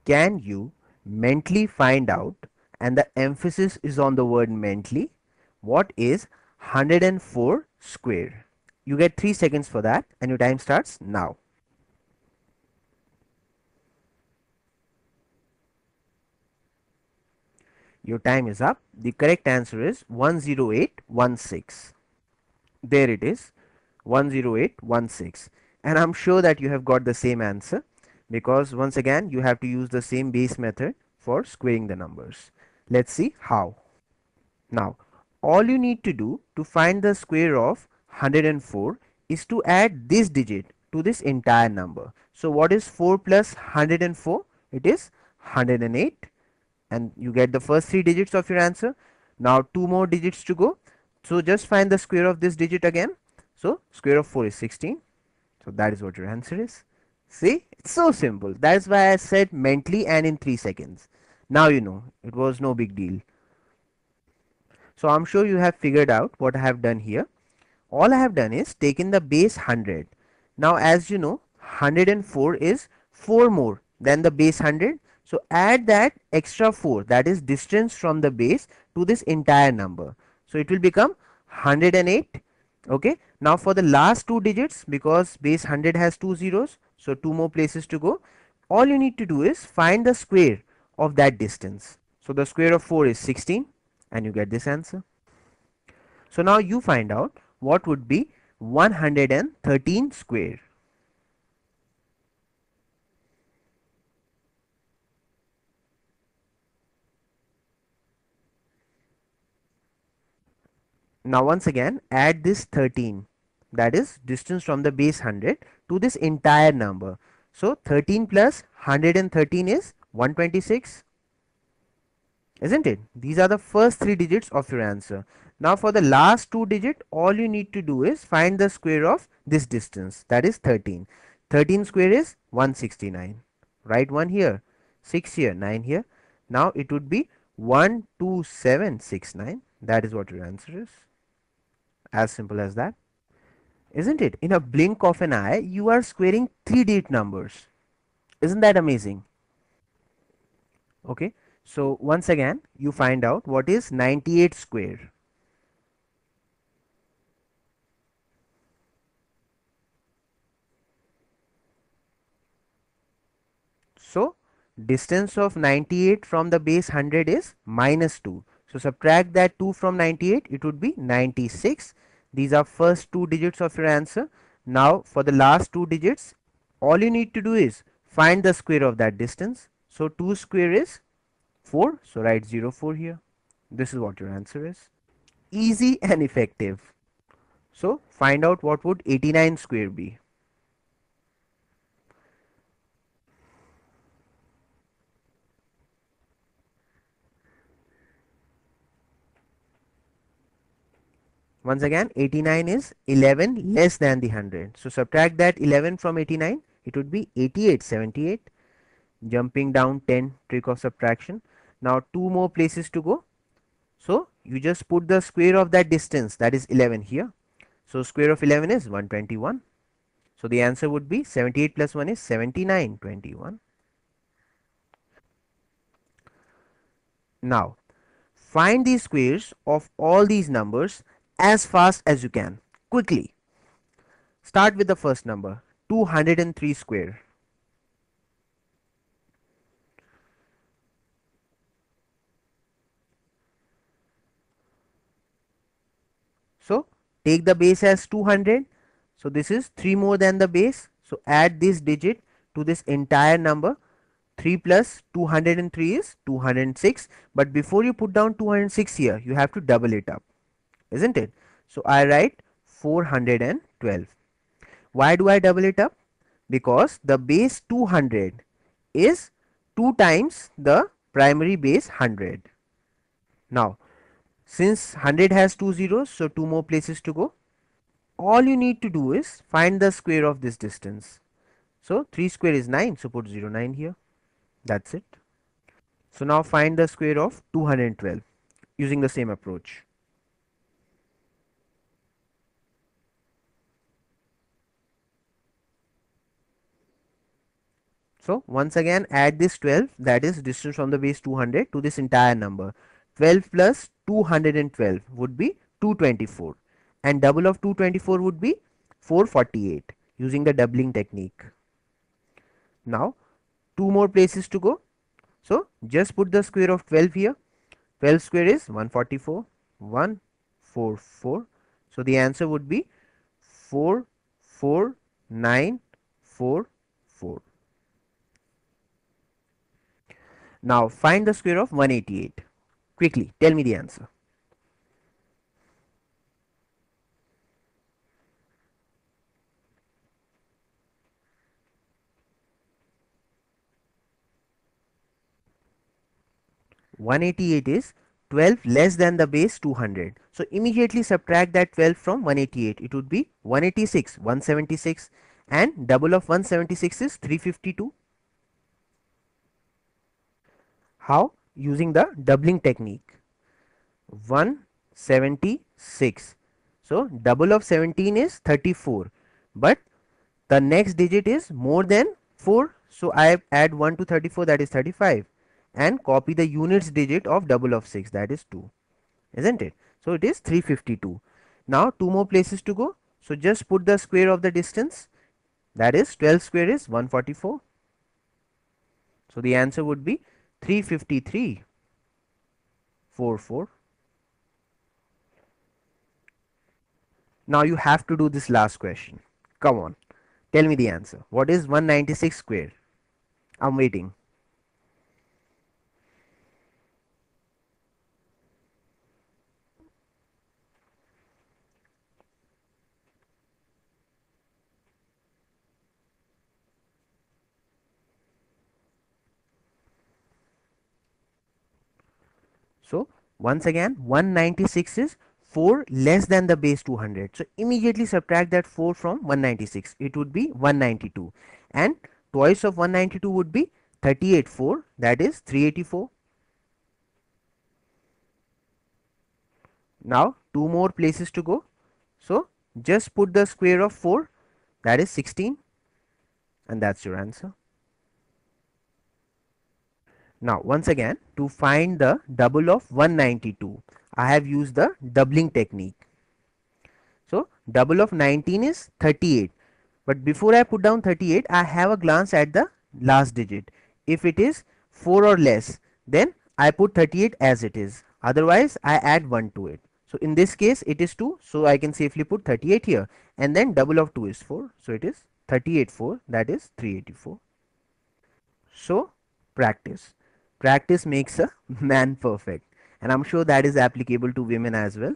Can you mentally find out, and the emphasis is on the word mentally, what is 104 square? You get 3 seconds for that and your time starts now. Your time is up. The correct answer is 10816. There it is, 10816. And I'm sure that you have got the same answer, because once again you have to use the same base method for squaring the numbers. Let's see how. Now, all you need to do to find the square of 104 is to add this digit to this entire number. So what is 4 plus 104? It is 108, and you get the first 3 digits of your answer. Now 2 more digits to go. So just find the square of this digit again. So square of 4 is 16. So that is what your answer is. See, it's so simple. That's why I said mentally and in 3 seconds. Now you know, it was no big deal. So I'm sure you have figured out what I have done here. All I have done is taken the base 100. Now as you know, 104 is 4 more than the base 100. So add that extra 4, that is distance from the base, to this entire number. So it will become 108. Okay. Now for the last 2 digits, because base 100 has 2 zeros, so 2 more places to go. All you need to do is find the square of that distance. So the square of 4 is 16, and you get this answer. So now you find out what would be 113 square. Now once again add this 13, that is distance from the base 100, to this entire number. So 13 plus 113 is 126, isn't it? These are the first 3 digits of your answer. Now for the last 2 digit, all you need to do is find the square of this distance, that is 13. 13 square is 169. Write 1 here, 6 here, 9 here. Now it would be 12769. That is what your answer is. As simple as that. Isn't it? In a blink of an eye, you are squaring 3 digit numbers. Isn't that amazing? Okay. So once again, you find out what is 98 square. So distance of 98 from the base 100 is minus 2. So subtract that 2 from 98, it would be 96. These are first 2 digits of your answer. Now for the last 2 digits, all you need to do is find the square of that distance. So 2 square is 4. So write 04 here. This is what your answer is. Easy and effective. So find out what would 89 square be. Once again, 89 is 11 less than the 100. So subtract that 11 from 89. It would be 8878. Jumping down 10, trick of subtraction. Now 2 more places to go. So you just put the square of that distance, that is 11 here. So square of 11 is 121. So the answer would be 78 plus 1 is 7921. Now find the squares of all these numbers as fast as you can. Quickly. Start with the first number, 203 square. So take the base as 200. So this is 3 more than the base. So add this digit to this entire number. 3 plus 203 is 206. But before you put down 206 here, you have to double it up, isn't it? So I write 412. Why do I double it up? Because the base 200 is 2 times the primary base 100. Now since 100 has 2 zeros, so 2 more places to go. All you need to do is find the square of this distance. So 3 square is 9, so put 09 here. That's it. So now find the square of 212 using the same approach. So once again add this 12, that is distance from the base 200 to this entire number. 12 plus 212 would be 224, and double of 224 would be 448 using the doubling technique. Now two more places to go. So just put the square of 12 here. 12 square is 144, 144. So the answer would be 44944. Now find the square of 188. Quickly tell me the answer. 188 is 12 less than the base 200. So immediately subtract that 12 from 188. It would be 186, 176, and double of 176 is 352. How? Using the doubling technique. 176. So double of 17 is 34, but the next digit is more than 4. So I add 1 to 34, that is 35, and copy the units digit of double of 6, that is 2, isn't it? So it is 352. Now two more places to go. So just put the square of the distance, that is 12 square is 144. So the answer would be 353.44. Now you have to do this last question. Come on, tell me the answer. What is 196 square? I'm waiting. So once again 196 is 4 less than the base 200. So immediately subtract that 4 from 196. It would be 192, and twice of 192 would be 38.4, that is 384. Now two more places to go. So just put the square of 4, that is 16, and that's your answer. Now once again, to find the double of 192, I have used the doubling technique. So double of 19 is 38, but before I put down 38, I have a glance at the last digit. If it is 4 or less, then I put 38 as it is, otherwise I add 1 to it. So in this case it is 2, so I can safely put 38 here, and then double of 2 is 4, so it is 38.4, that is 384. So practice makes a man perfect, and I'm sure that is applicable to women as well.